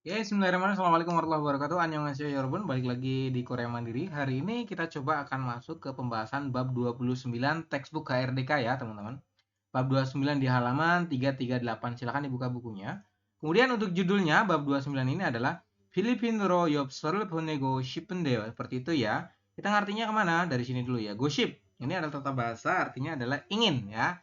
Ya, bismillahirrahmanirrahim. Assalamualaikum warahmatullahi wabarakatuh. Annyeonghaseyo yorobun. Balik lagi di Korea Mandiri. Hari ini kita coba akan masuk ke pembahasan bab 29 textbook KRDK ya, teman-teman. Bab 29 di halaman 338. Silakan dibuka bukunya. Kemudian untuk judulnya bab 29 ini adalah Filipinro 엽서를 보내고 싶은데요. Seperti itu ya. Kita ngartinya kemana? Dari sini dulu ya. Gosip. Ini adalah tata bahasa, artinya adalah ingin ya.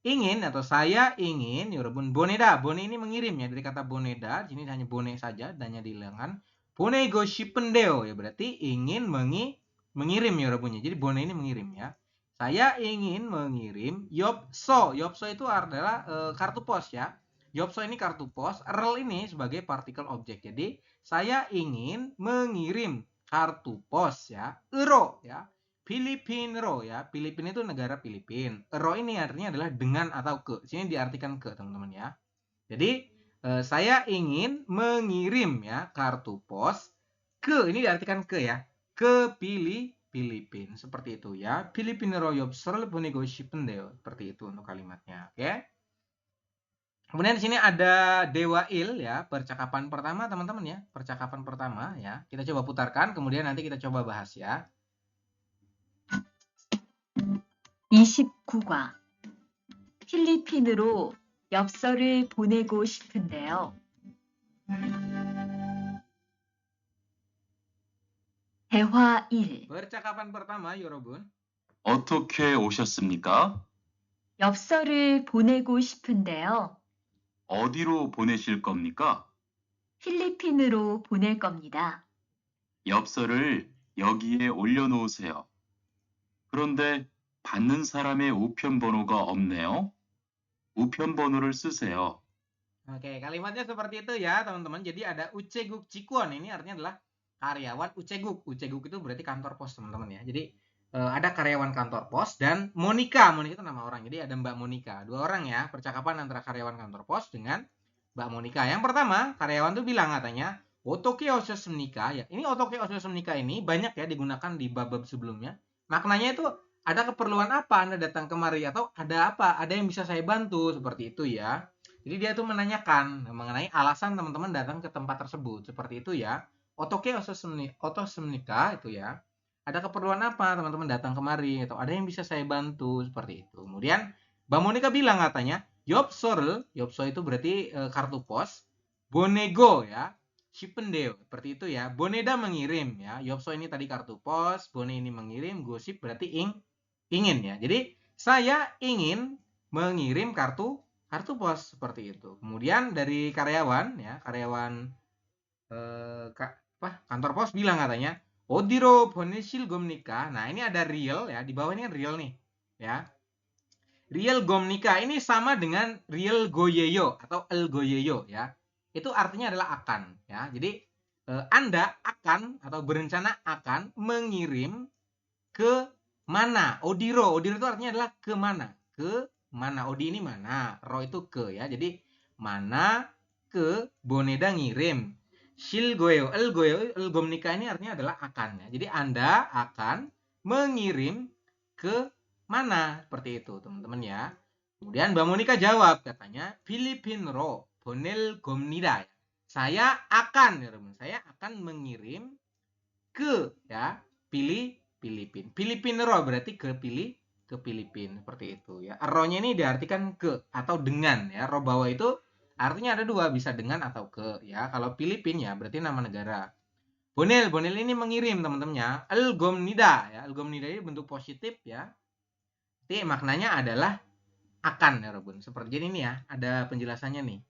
Ingin atau saya ingin 여러분 boneda. Bone ini mengirim ya, dari kata boneda. Di sini hanya bone saja, dannya dihilangkan. 보내고 싶은데요 ya, berarti ingin mengirim ya 여러분nya. Jadi bone ini mengirim ya. Saya ingin mengirim 엽서. 엽서 itu adalah kartu pos ya. 엽서 ini kartu pos, rel ini sebagai partikel objek. Jadi saya ingin mengirim kartu pos ya, euro ya. Filipinro ya. Filipina itu negara Filipin. Ro ini artinya adalah dengan atau ke. Sini diartikan ke, teman-teman ya. Jadi saya ingin mengirim ya kartu pos ke, ini diartikan ke ya, ke Filipin. Seperti itu ya. Filipinro 엽서를 보내고 싶은데요. Seperti itu untuk kalimatnya. Oke. Kemudian di sini ada Dewa Il ya, percakapan pertama teman-teman ya. Percakapan pertama ya. Kita coba putarkan, kemudian nanti kita coba bahas ya. 29과 필리핀으로 엽서를 보내고 싶은데요. 대화 1. Percakapan pertama, 여러분. 어떻게 오셨습니까? 엽서를 보내고 싶은데요. 어디로 보내실 겁니까? 필리핀으로 보낼 겁니다. 엽서를 여기에 올려놓으세요. 그런데 받는 사람의 우편 번호가 없네요. 우편 번호를 쓰세요. Oke, kalimatnya seperti itu ya, teman-teman. Jadi ada Uceguk Cikuan, ini artinya adalah karyawan Uceguk. Uceguk itu berarti kantor pos, teman-teman ya. Jadi ada karyawan kantor pos dan Monica. Monica itu nama orang. Jadi ada Mbak Monica. Dua orang ya, percakapan antara karyawan kantor pos dengan Mbak Monica. Yang pertama, karyawan tuh bilang katanya, "Otoke oshosumnika." Ya, ini otoke oshosumnika ini banyak ya digunakan di bab-bab sebelumnya. Maknanya itu ada keperluan apa Anda datang kemari, atau ada apa? Ada yang bisa saya bantu, seperti itu ya. Jadi dia tuh menanyakan mengenai alasan teman-teman datang ke tempat tersebut. Seperti itu ya. Otoke otosemnika itu ya. Ada keperluan apa teman-teman datang kemari, atau ada yang bisa saya bantu, seperti itu. Kemudian Mbak Monica bilang katanya, 엽서를, 엽서 itu berarti kartu pos. 보내고 ya. Shipendeo, seperti itu ya. Boneda mengirim ya. 엽서 ini tadi kartu pos, bone ini mengirim, gosip berarti ingin ya. Jadi saya ingin mengirim kartu pos, seperti itu. Kemudian dari karyawan ya, karyawan kantor pos bilang katanya, "어디로 보내실 겁니까?" Nah, ini ada real ya, di bawah ini real nih ya. Real gomnika ini sama dengan real goyeyo atau el goyeyo ya. Itu artinya adalah akan ya. Jadi Anda akan atau berencana akan mengirim ke mana? Odiro. Odiro itu artinya adalah ke mana? Ke mana? Odi ini mana? Ro itu ke ya. Jadi mana ke Boneda ngirim. Shilgoyo, el gomnika ini artinya adalah akan ya. Jadi Anda akan mengirim ke mana? Seperti itu, teman-teman ya. Kemudian Mbak Monica jawab katanya, Filipinro bonel gomnida. Saya akan ya, teman. Saya akan mengirim ke ya, Filipin. Filipinro berarti ke Filipin, seperti itu ya. Ro-nya ini diartikan ke atau dengan ya. Ro bawah itu artinya ada dua, bisa dengan atau ke ya. Kalau Filipin ya berarti nama negara. Bonel ini mengirim, teman-temannya. Elgomnida ya. Elgomnida ini bentuk positif ya. Jadi maknanya adalah akan ya, Robun. Seperti ini ya, ada penjelasannya nih.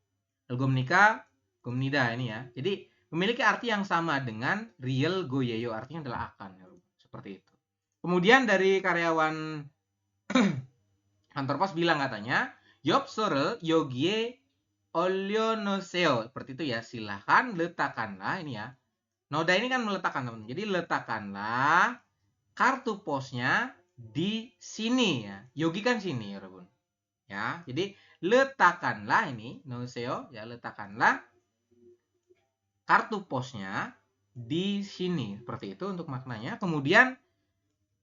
Elgomnika, gomnida ini ya. Jadi memiliki arti yang sama dengan real goyeyo, artinya adalah akan ya, Robun. Seperti itu. Kemudian dari karyawan kantor pos bilang katanya, "엽서를 여기에 올려놓으세요." Seperti itu ya, silahkan letakkanlah ini ya. Noda ini kan meletakkan, teman-teman. Jadi letakkanlah kartu posnya di sini ya. Yogi kan sini ya, Robun. Ya, jadi letakkanlah ini, noseo ya, letakkanlah kartu posnya di sini. Seperti itu untuk maknanya. Kemudian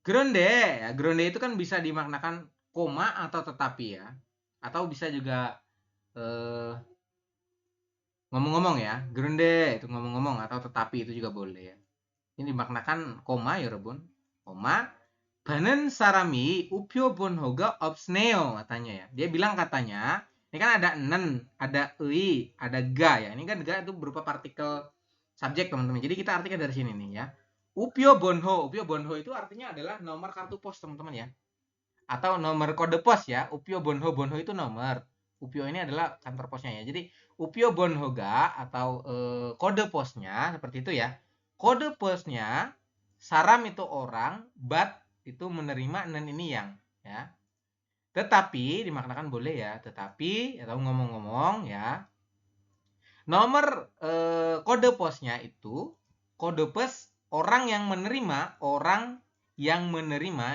gronde ya, gronde itu kan bisa dimaknakan koma atau tetapi ya. Atau bisa juga ngomong-ngomong ya. Grunde itu ngomong-ngomong atau tetapi itu juga boleh ya. Ini dimaknakan koma ya Rebun. Koma Banen sarami upyo bonhoga opsneo katanya ya. Dia bilang katanya, ini kan ada nen, ada ei, ada ga ya. Ini kan ga itu berupa partikel subjek teman-teman. Jadi kita artikan dari sini nih ya. Upyo bonho itu artinya adalah nomor kartu pos teman-teman ya. Atau nomor kode pos ya. Upyo bonho itu nomor. Upyo ini adalah kantor posnya ya. Jadi upyo bonhoga atau kode posnya seperti itu ya. Kode posnya saram itu orang, bat itu menerima nen ini yang ya. Tetapi dimaknakan boleh ya, tetapi atau ngomong-ngomong ya. Nomor kode posnya itu kode pos orang yang menerima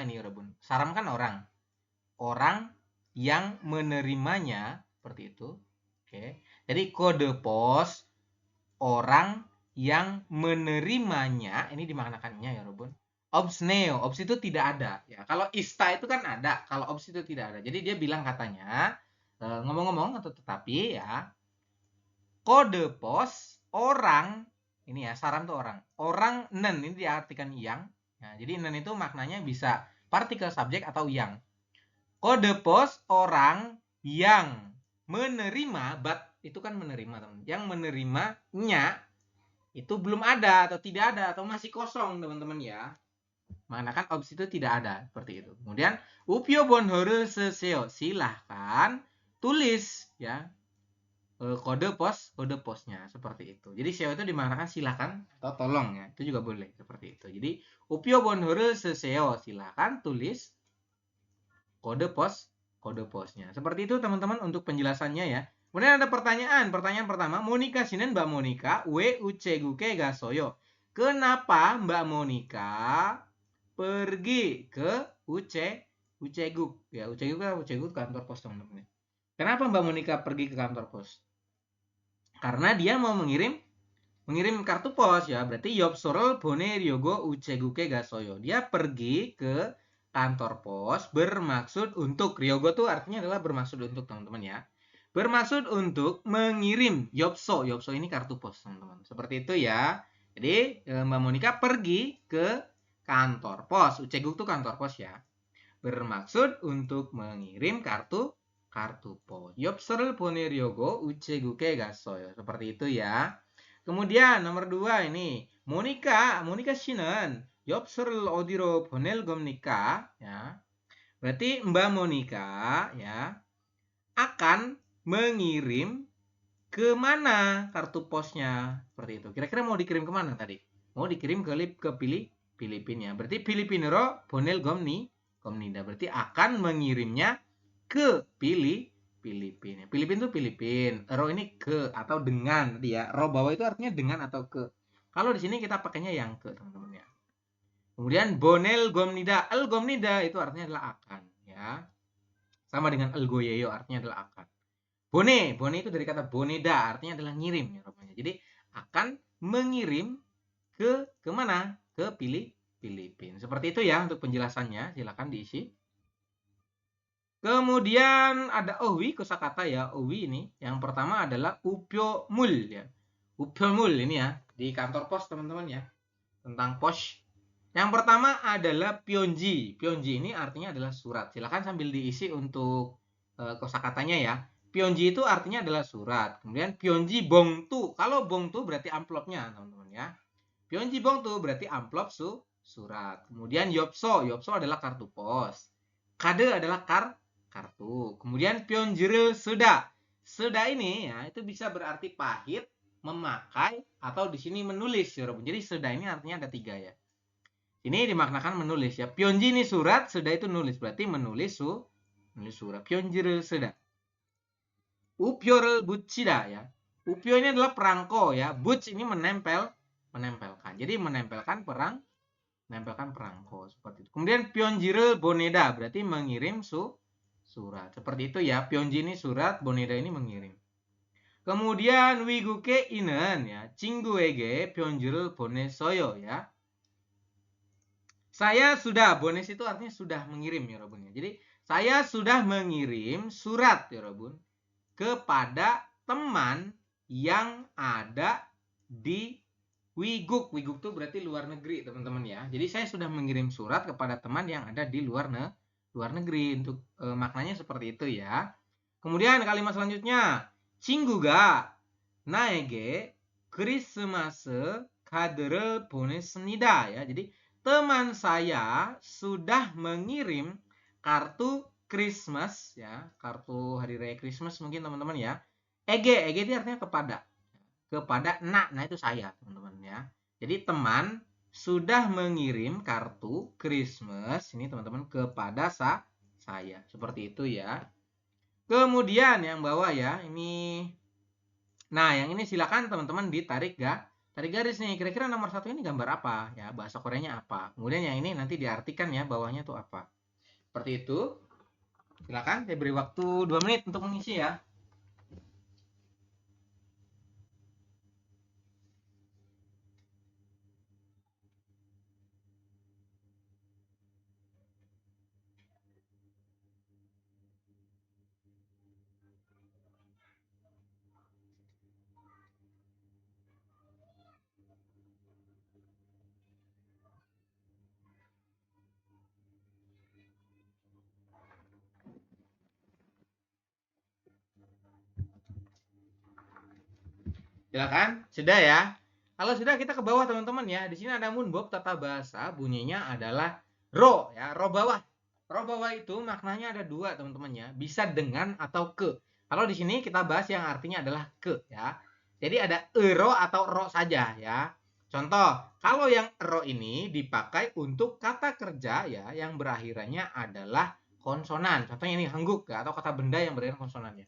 ini ya Bun. Saram kan orang. Orang yang menerimanya seperti itu. Oke. Jadi kode pos orang yang menerimanya ini dimaknakannya ya Robun. Obsneo, obs itu tidak ada ya. Kalau ista itu kan ada, kalau obs itu tidak ada. Jadi dia bilang katanya ngomong-ngomong atau tetapi ya kode pos orang ini ya saram tuh orang nen ini diartikan yang. Nah, jadi nen itu maknanya bisa partikel subjek atau yang. Kode pos orang yang menerima bat itu kan menerima teman. Yang menerimanya itu belum ada atau tidak ada atau masih kosong teman-teman ya. Menggunakan opsi itu tidak ada seperti itu. Kemudian upyo bonhore seseo silahkan tulis ya kode posnya seperti itu. Jadi seo itu dimaknakan silahkan atau tolong ya. Itu juga boleh seperti itu. Jadi upyo bonhore seseo silahkan tulis kode posnya. Seperti itu teman-teman untuk penjelasannya ya. Kemudian ada pertanyaan. Pertanyaan pertama, Monika sinen Mbak Monika we ucheguke gasoyo. Kenapa Mbak Monika pergi ke Uceguk? Ya, Uceguk kantor pos teman-teman. Kenapa Mbak Monika pergi ke kantor pos? Karena dia mau mengirim kartu pos ya. Berarti Yopsorol Bone Ryogo Ucheguke Gasoyo. Dia pergi ke kantor pos bermaksud untuk, Ryogo tuh artinya adalah bermaksud untuk teman-teman ya. Bermaksud untuk mengirim Yopso ini kartu pos teman-teman. Seperti itu ya. Jadi Mbak Monika pergi ke kantor pos. Uceguk tuh kantor pos ya. Bermaksud untuk mengirim kartu pos. Yopsorol Bone Ryogo Ucheguke Gasoyo. Seperti itu ya. Kemudian nomor 2 ini Monika 씨는 엽서를 어디로 보낼 겁니까? Ya. Berarti Mbak Monika ya akan mengirim ke mana kartu posnya seperti itu. Kira-kira mau dikirim ke mana tadi? Mau dikirim ke Filipina. Berarti Filipinero 보낼 겁니다. Berarti akan mengirimnya ke Filipina. Filipina itu Filipin. Ro ini ke atau dengan tadi ya. Ro bawah itu artinya dengan atau ke. Kalau di sini kita pakainya yang ke, teman-teman ya. Kemudian bonel gomnida. El gomnida itu artinya adalah akan ya. Sama dengan el goyeyo artinya adalah akan. Bone itu dari kata boneda artinya adalah ngirim ya rupanya. Jadi akan mengirim ke mana? Ke Filipina. Seperti itu ya untuk penjelasannya. Silakan diisi. Kemudian ada owi kosakata ya. Owi ini yang pertama adalah upyomul ya. Upyomul ini ya di kantor pos teman-teman ya. Tentang pos. Yang pertama adalah pionji. Pionji ini artinya adalah surat. Silakan sambil diisi untuk kosakatanya ya. Pionji itu artinya adalah surat. Kemudian pionji bongtu. Kalau bongtu berarti amplopnya teman-teman ya. Pionji bongtu berarti amplop surat. Kemudian yopso adalah kartu pos. Kade adalah kartu. Kemudian pionjiril seda. Seda ini ya itu bisa berarti pahit, memakai atau di sini menulis ya. Jadi seda ini artinya ada 3 ya. Ini dimaknakan menulis ya. Pionji ini surat, seda itu nulis. Berarti menulis surat. Pionjiril seda. Upyorel butsida ya. Upyo ini adalah perangko ya. Buts ini menempelkan. Jadi menempelkan perangko seperti itu. Kemudian pionjiril boneda berarti mengirim surat. Seperti itu ya. Pionji ini surat, boneda ini mengirim. Kemudian wiguke inen ya. Cingguege pionjiril bonesoyo ya. Saya sudah, bones itu artinya sudah mengirim ya Robun ya. Jadi saya sudah mengirim surat ya Robun kepada teman yang ada di Wiguk. Wiguk itu berarti luar negeri, teman-teman ya. Jadi saya sudah mengirim surat kepada teman yang ada di luar negeri. Untuk maknanya seperti itu ya. Kemudian kalimat selanjutnya, 친구가 나에게 크리스마스 카드를 보냈습니다. Ya, jadi teman saya sudah mengirim kartu Christmas ya, kartu hari raya Christmas mungkin teman-teman ya. Ege itu artinya kepada nah itu saya teman-teman ya. Jadi teman sudah mengirim kartu Christmas ini teman-teman kepada saya seperti itu ya. Kemudian yang bawah ya ini, nah yang ini silakan teman-teman ditarik tarik garis nih, kira-kira nomor 1 ini gambar apa ya, bahasa Koreanya apa. Kemudian yang ini nanti diartikan ya bawahnya tuh apa. Seperti itu. Silakan saya beri waktu 2 menit untuk mengisi ya. Silakan, sudah ya. Kalau sudah kita ke bawah teman-teman ya. Di sini ada munbob tata bahasa, bunyinya adalah ro ya, ro bawah. Ro bawah itu maknanya ada 2 teman-teman ya, bisa dengan atau ke. Kalau di sini kita bahas yang artinya adalah ke ya. Jadi ada ero atau ro saja ya. Contoh, kalau yang ro ini dipakai untuk kata kerja ya yang berakhirannya adalah konsonan. Contohnya ini hangguk ya, atau kata benda yang berakhiran konsonannya.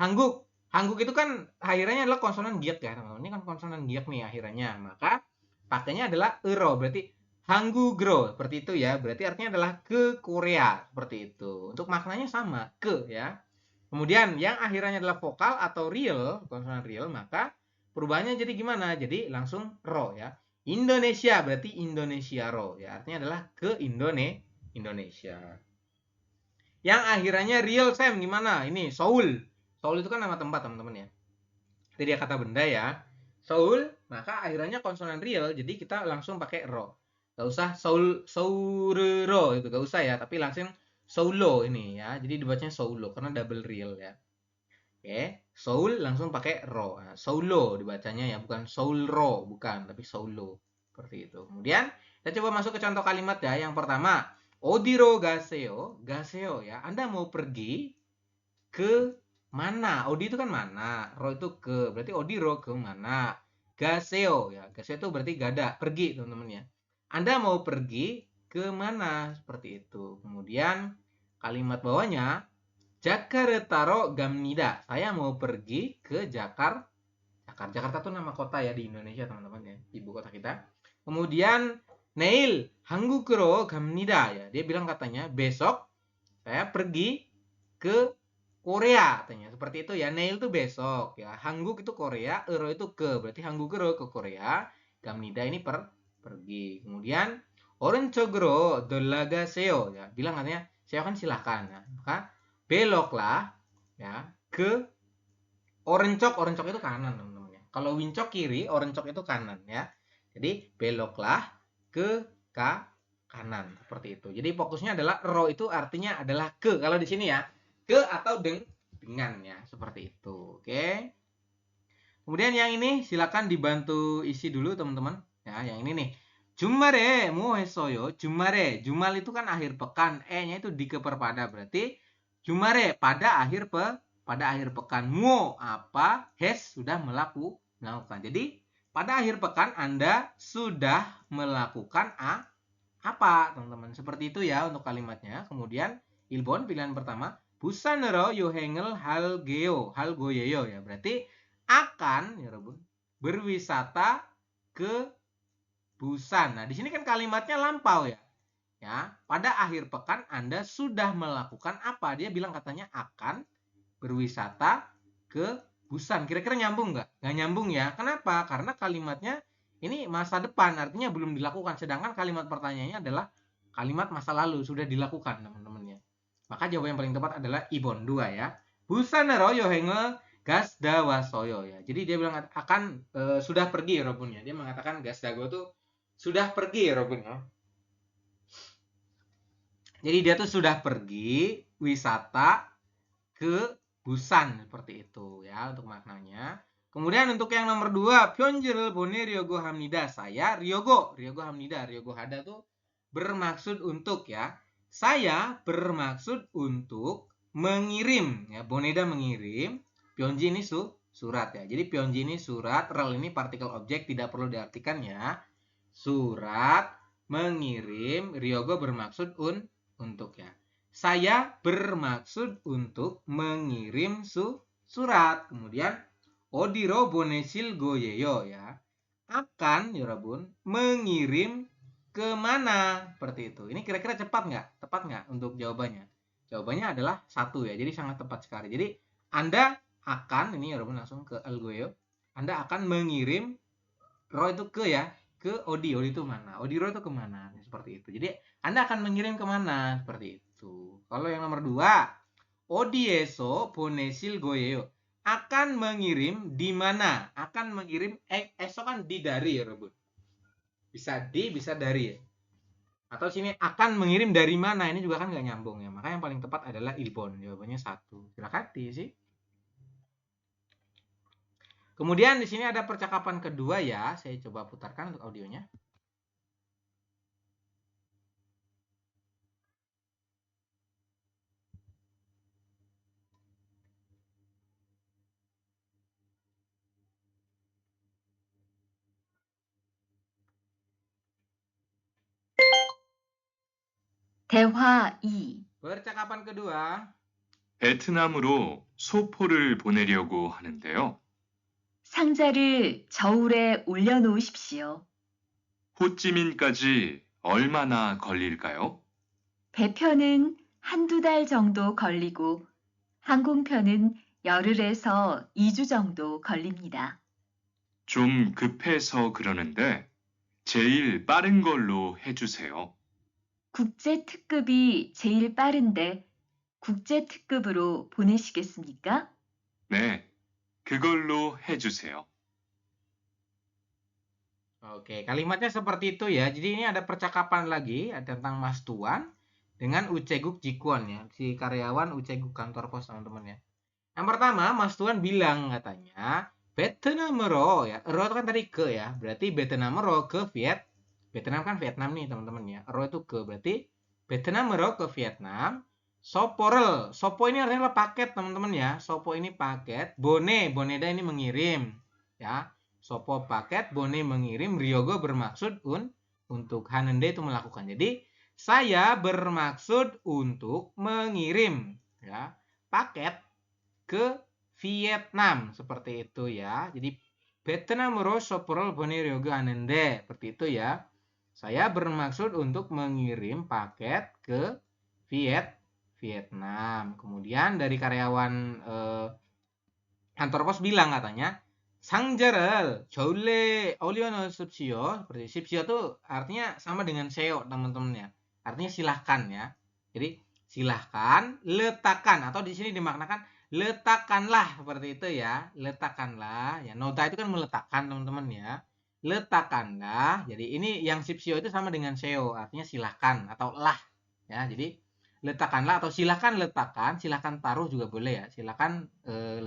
Hangguk. Hangguk itu kan akhirannya adalah konsonan giak ya teman-teman. Ini kan konsonan giak nih akhirannya. Maka pakainya adalah ero. Berarti hanggugro. Seperti itu ya. Berarti artinya adalah ke Korea. Seperti itu. Untuk maknanya sama. Ke ya. Kemudian yang akhirannya adalah vokal atau real. Konsonan real. Maka perubahannya jadi gimana? Jadi langsung ro ya. Indonesia. Berarti Indonesia ro ya. Artinya adalah ke Indonesia. Yang akhirannya real Sam gimana? Ini Seoul. Seoul itu kan nama tempat teman-teman ya. Jadi dia kata benda ya. Seoul, maka akhirannya konsonan real, jadi kita langsung pakai ro. Gak usah Soulro itu gak usah ya, tapi langsung Soulo ini ya. Jadi dibacanya Soulo karena double real ya. Oke, Seoul langsung pakai ro. Nah, Soulo dibacanya ya, bukan Soulro, bukan, tapi Soulo. Seperti itu. Kemudian kita coba masuk ke contoh kalimat ya. Yang pertama, Odiro gaseo, gaseo ya. Anda mau pergi ke mana? Odi itu kan mana, ro itu ke, berarti odiro ke mana. Gaseo ya, gaseo itu berarti gada, pergi teman-teman ya. Anda mau pergi ke mana? Seperti itu. Kemudian kalimat bawahnya, Jakarta Gamnida. Saya mau pergi ke Jakarta. Jakarta itu nama kota ya di Indonesia teman-teman ya, ibu kota kita. Kemudian Neil Hanggukuro Gamnida ya. Dia bilang katanya besok saya pergi ke Korea katanya. Seperti itu ya. Neil itu besok ya. Hangguk itu Korea, Euro itu ke. Berarti Hanggukuro ke Korea, Gamnida ini pergi. Kemudian Orenchogro dolagaseyo ya. Bilang katanya, saya akan silahkan ya. Maka beloklah ya ke Orencok. Orencok itu kanan teman-teman ya. Kalau Wincok kiri, Orencok itu kanan ya. Jadi beloklah ke kanan seperti itu. Jadi fokusnya adalah ro itu artinya adalah ke. Kalau di sini ya ke atau dengan ya, seperti itu. Oke. Kemudian yang ini silakan dibantu isi dulu teman-teman. Ya, yang ini nih. Jumare mo hesoyo. Jumare, jumal itu kan akhir pekan. E-nya itu dikeperpada, berarti jumare pada akhir pekan. Mo apa? Has sudah melakukan. Jadi pada akhir pekan Anda sudah melakukan apa, teman-teman? Seperti itu ya untuk kalimatnya. Kemudian Ilbon pilihan pertama. 부산으로 여행을 할거예요 ya. Berarti akan ya Robun berwisata ke Busan. Nah, di sini kan kalimatnya lampau ya. Ya, pada akhir pekan Anda sudah melakukan apa? Dia bilang katanya akan berwisata ke Busan. Kira-kira nyambung nggak? Nggak nyambung ya. Kenapa? Karena kalimatnya ini masa depan, artinya belum dilakukan. Sedangkan kalimat pertanyaannya adalah kalimat masa lalu, sudah dilakukan teman-teman ya. Maka jawaban yang paling tepat adalah Ibon 2 ya. Busan으로 여행을 gasda wasoyo ya. Jadi dia bilang akan sudah pergi ya Robun ya. Dia mengatakan gasdago tuh sudah pergi ya Robun ya. Jadi dia tuh sudah pergi wisata ke Busan seperti itu ya untuk maknanya. Kemudian untuk yang nomor 2, Pyonjil bone Ryogo hamnida. Saya Ryogo hamnida. Ryogo hada tuh bermaksud untuk ya. Saya bermaksud untuk mengirim ya. Boneda mengirim. Pyonji ini surat ya. Jadi Pyonji ini surat, rel ini partikel objek tidak perlu diartikan ya. Surat mengirim, Ryogo bermaksud untuk ya. Saya bermaksud untuk mengirim surat. Kemudian Odiro bonesil goyeyo ya. Akan Yorobun mengirim kemana? Seperti itu. Ini kira-kira cepat nggak? Tepat nggak untuk jawabannya? Jawabannya adalah 1 ya. Jadi sangat tepat sekali. Jadi Anda akan, ini Yorobun langsung ke el goyeyo. Anda akan mengirim, ro itu ke ya. Ke Odi itu mana? Odiro itu kemana? Seperti itu. Jadi Anda akan mengirim kemana? Seperti itu. Kalau yang nomor 2, Odieso bonesil goyeyo. Akan mengirim di mana? Akan mengirim, esok kan di dari ya Rebut. Bisa di, bisa dari ya. Atau sini akan mengirim dari mana? Ini juga kan nggak nyambung ya. Maka yang paling tepat adalah ilbon. Jawabannya 1. Silakan sih. Kemudian di sini ada percakapan kedua ya. Saya coba putarkan untuk audionya. 대화 2. Percakapan kedua. 베트남으로 소포를 보내려고 하는데요. 상자를 저울에 올려놓으십시오. 호찌민까지 얼마나 걸릴까요? 배편은 한두 달 정도 걸리고 항공편은 열흘에서 2주 정도 걸립니다. 좀 급해서 그러는데 제일 빠른 걸로 해주세요. 국제 특급이 제일 빠른데 국제 특급으로 보내시겠습니까? 네, 그걸로 해주세요. Oke, kalimatnya seperti itu ya. Jadi ini ada percakapan lagi tentang Mas Tuan dengan Uceguk Jikuan ya. Si karyawan Uceguk kantor pos teman-teman ya. Yang pertama, Mas Tuan bilang katanya, Vietnamero ya. Ero itu kan tadi ke ya. Berarti Vietnamero ke Vietnam kan Vietnam nih teman-teman ya. Ero itu ke, berarti Vietnamero ke Vietnam. Soporel. Sopo ini artinya paket teman-teman ya. Sopo ini paket. Boneda ini mengirim ya. Sopo paket, bone mengirim, Ryogo bermaksud untuk, Hanende itu melakukan. Jadi saya bermaksud untuk mengirim ya paket ke Vietnam seperti itu ya. Jadi Vietnam으로 소포를 보내려고 하는데 seperti itu ya. Saya bermaksud untuk mengirim paket ke Vietnam. Kemudian dari karyawan kantor pos bilang katanya, 상자를 저울에 올려놓으십시오. Seperti 십시오 itu artinya sama dengan seo teman-teman ya. Artinya silahkan ya. Jadi silahkan letakkan atau di sini dimaknakan letakkanlah seperti itu ya. Letakkanlah ya. Nota itu kan meletakkan teman-teman ya. Letakkanlah. Jadi ini yang sipsio itu sama dengan seo artinya silahkan atau lah ya. Jadi letakkanlah atau silahkan letakkan, silahkan taruh juga boleh ya. Silahkan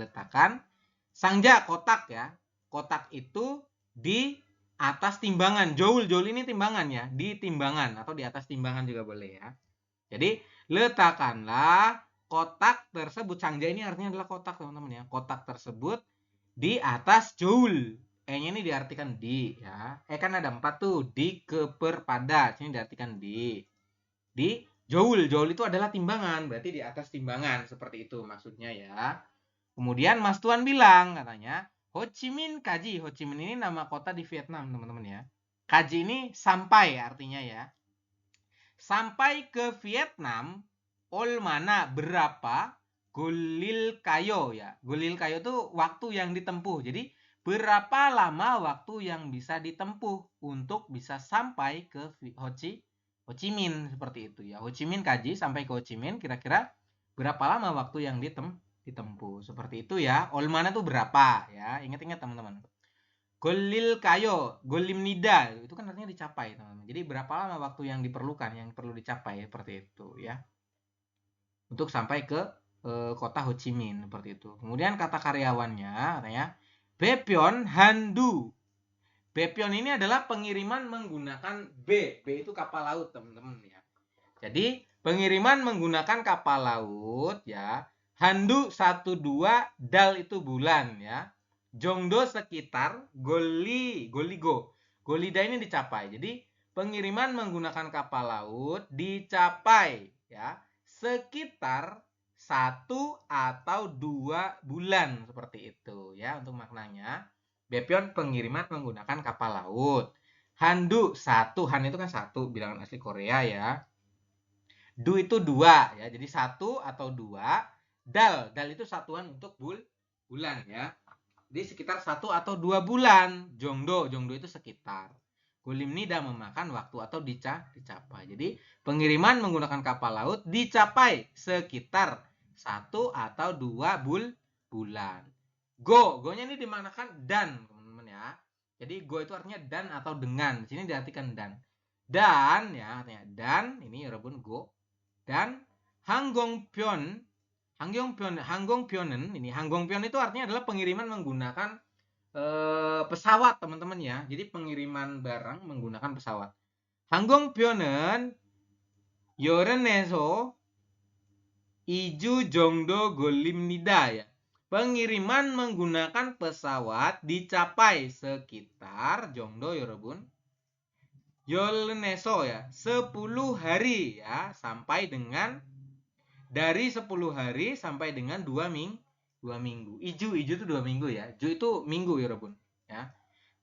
letakkan sangja kotak ya. Kotak itu di atas timbangan. Joul ini timbangan ya. Di timbangan atau di atas timbangan juga boleh ya. Jadi letakkanlah kotak tersebut. Sangja ini artinya adalah kotak teman-teman ya. Kotak tersebut di atas joul. E-nya ini diartikan di ya. Kan ada 4 tuh. Di, ke, per, pada. Sini diartikan di. Di joul. Joul itu adalah timbangan. Berarti di atas timbangan. Seperti itu maksudnya ya. Kemudian Mas Tuan bilang katanya, Ho Chi Minh Kaji. Ho Chi Minh ini nama kota di Vietnam teman-teman ya. Kaji ini sampai artinya ya. Sampai ke Vietnam, olmana berapa, golil kayo ya. Golil kayo itu waktu yang ditempuh. Jadi berapa lama waktu yang bisa ditempuh untuk bisa sampai ke Ho Chi Minh seperti itu ya. Ho Chi Minh Kaji sampai ke Ho Chi Minh kira-kira berapa lama waktu yang ditempuh. Seperti itu ya. Olmana tuh berapa ya? Ingat-ingat teman-teman. Golil kayo, golim nida itu kan artinya dicapai teman-teman. Jadi berapa lama waktu yang diperlukan yang perlu dicapai seperti itu ya. Untuk sampai ke kota Ho Chi Minh seperti itu. Kemudian kata karyawannya katanya Bepion Handu. Bepion ini adalah pengiriman menggunakan B. B itu kapal laut teman-teman ya. Jadi pengiriman menggunakan kapal laut ya. Handu 12 dal itu bulan ya. Jongdo sekitar Goligo. Golida ini dicapai. Jadi pengiriman menggunakan kapal laut dicapai ya sekitar 1 atau 2 bulan seperti itu ya untuk maknanya. Bepion pengiriman menggunakan kapal laut. Handu 1, han itu kan 1 bilangan asli Korea ya. Du itu 2 ya. Jadi 1 atau 2. Dal itu satuan untuk bulan ya. Jadi sekitar 1 atau 2 bulan. Jongdo itu sekitar. Gulim nida memakan waktu atau dicapai. Jadi pengiriman menggunakan kapal laut dicapai sekitar 1 atau 2 bulan. Go-nya ini dimaknakan dan, teman-teman ya. Jadi go itu artinya dan atau dengan. Di sini diartikan dan. Dan ya, artinya dan ini 여러분 go. Dan Hanggongpyeon ini Hanggongpyeon itu artinya adalah pengiriman menggunakan pesawat teman-teman ya. Jadi pengiriman barang menggunakan pesawat. Hanggongpyeon은 열흘에서 2주 정도 걸립니다 ya. Pengiriman menggunakan pesawat dicapai sekitar 정도 여러분. 열흘에서 ya 10 hari ya sampai dengan dari 10 hari sampai dengan 2 minggu. Iju itu 2 minggu ya. Ju itu minggu ya, Rabun. Ya.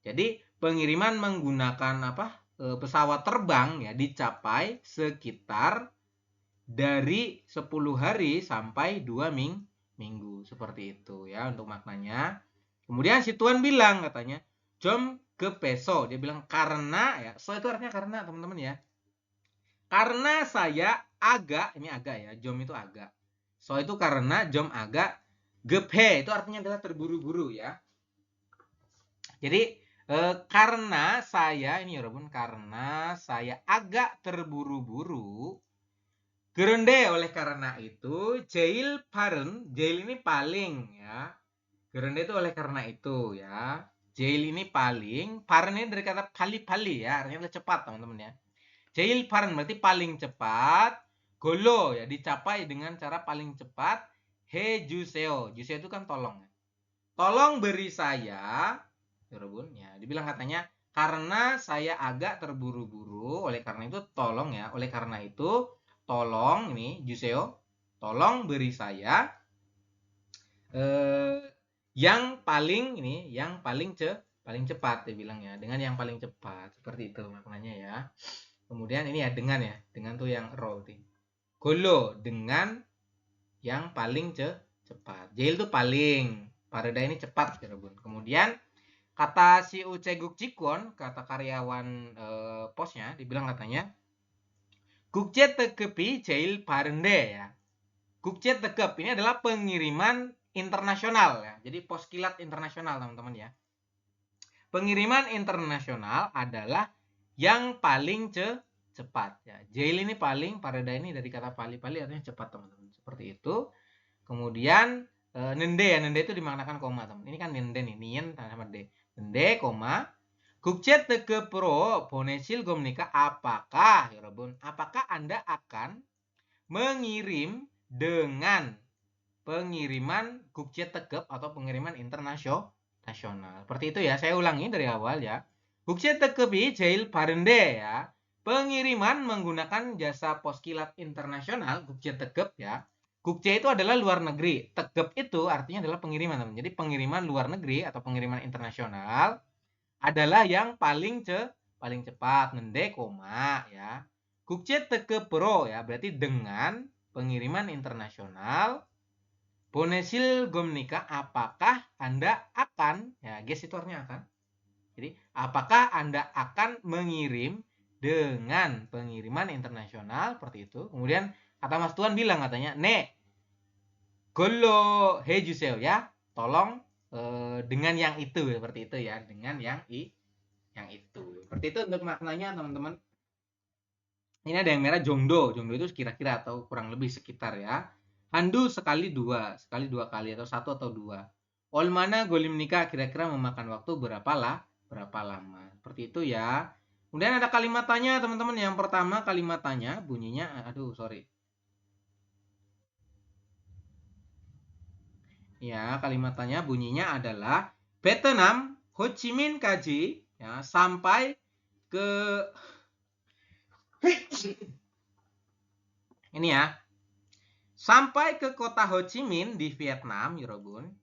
Jadi pengiriman menggunakan pesawat terbang ya dicapai sekitar dari 10 hari sampai 2 minggu. Seperti itu ya untuk maknanya. Kemudian si Tuan bilang katanya, "Jom ke peso." Dia bilang karena ya. So itu artinya karena teman-teman ya. Karena saya agak, ini agak ya, jom itu agak. So itu karena jom agak, gephe itu artinya adalah terburu-buru ya. Jadi karena saya, ini ya Rabun, karena saya agak terburu-buru. Gerende oleh karena itu, jail paren, jail ini paling ya. Gerende itu oleh karena itu ya. Jail ini paling, paren ini dari kata pali-pali ya, artinya cepat teman-teman ya. Jail paren berarti paling cepat. Golo ya dicapai dengan cara paling cepat. He juseo. Juseo itu kan tolong. Tolong beri saya, ya, dibilang katanya karena saya agak terburu-buru, oleh karena itu tolong ya. Oleh karena itu tolong ini juseo, tolong beri saya yang paling ini, yang paling cepat dia bilang ya, dengan yang paling cepat. Seperti itu maknanya ya. Kemudian ini ya dengan tuh yang roll. Golo dengan yang paling cepat. Jail itu paling, pareda ini cepat ya Bun. Kemudian kata si Uceguk Jikon, kata karyawan posnya, dibilang katanya Gukje tegepi jail parende ya. Gukje tegep ini adalah pengiriman internasional ya. Jadi pos kilat internasional teman-teman ya. Pengiriman internasional adalah yang paling cepat ya. Jail ini paling, pareda ini dari kata pali-pali artinya cepat teman-teman. Seperti itu. Kemudian nende ya, nende itu dimaknakan koma teman. Ini kan nende nih, nien sama de. Nende koma. Gukje tegepro bonesil gomnika apakah ya Rabun? Apakah Anda akan mengirim dengan pengiriman gukje tegep atau pengiriman internasional? Seperti itu ya, saya ulangi dari awal ya. Gukje tegepi jail parende ya. Pengiriman menggunakan jasa pos kilat internasional, gukje tegep ya. Gukje itu adalah luar negeri. Tegep itu artinya adalah pengiriman. Jadi pengiriman luar negeri atau pengiriman internasional adalah yang paling cepat. Nende koma ya. Gukje tegepro ya, berarti dengan pengiriman internasional. Bonesil gomnika, apakah Anda akan, ya guys itu artinya akan. Jadi, apakah Anda akan mengirim dengan pengiriman internasional, seperti itu. Kemudian, kata Mas Tuan bilang katanya, ne, gollo 해주세요 ya. Tolong dengan yang itu seperti itu ya, dengan yang itu. Seperti itu untuk maknanya teman-teman. Ini ada yang merah jongdo. Jongdo itu kira-kira atau kurang lebih sekitar ya. Handu sekali dua kali atau satu atau dua. Olmana golim nikah kira-kira memakan waktu berapa lama. Seperti itu ya. Kemudian ada kalimat tanya teman-teman. Yang pertama kalimat tanya bunyinya, Ya, kalimat tanya bunyinya adalah Vietnam, Ho Chi Minh Kaji ya, sampai ke ini ya. Sampai ke kota Ho Chi Minh di Vietnam, 여러분.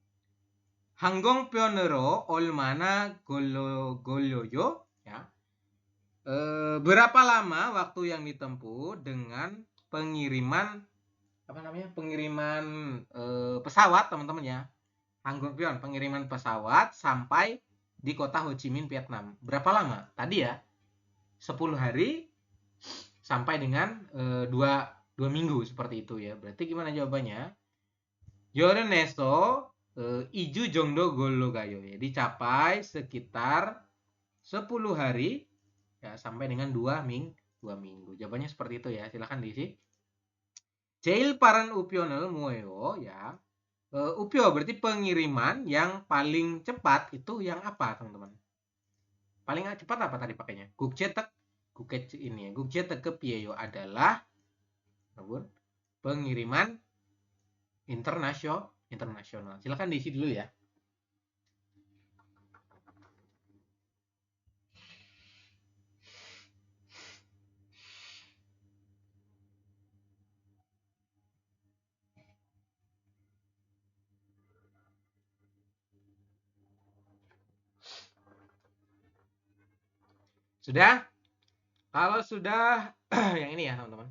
항공편으로 얼마나 걸려요? Ya. Berapa lama waktu yang ditempuh dengan pengiriman pesawat teman-teman ya. Hanggupion, pengiriman pesawat sampai di kota Ho Chi Minh Vietnam. Berapa lama? Tadi ya 10 hari sampai dengan 2 minggu seperti itu ya. Berarti gimana jawabannya? Yoreneso iju jongdo gollogayo ya. Dicapai sekitar 10 hari ya sampai dengan 2 minggu. Jawabannya seperti itu ya. Silahkan diisi. 제일 빠른 우편은 뭐예요? Ya. Upyo berarti pengiriman yang paling cepat itu yang apa, teman-teman? Paling cepat apa tadi pakainya? Gukjetek ini ya. Gukjetek ke Pieyo adalah pengiriman internasional. Silakan diisi dulu ya. Sudah? Kalau sudah yang ini ya, teman-teman.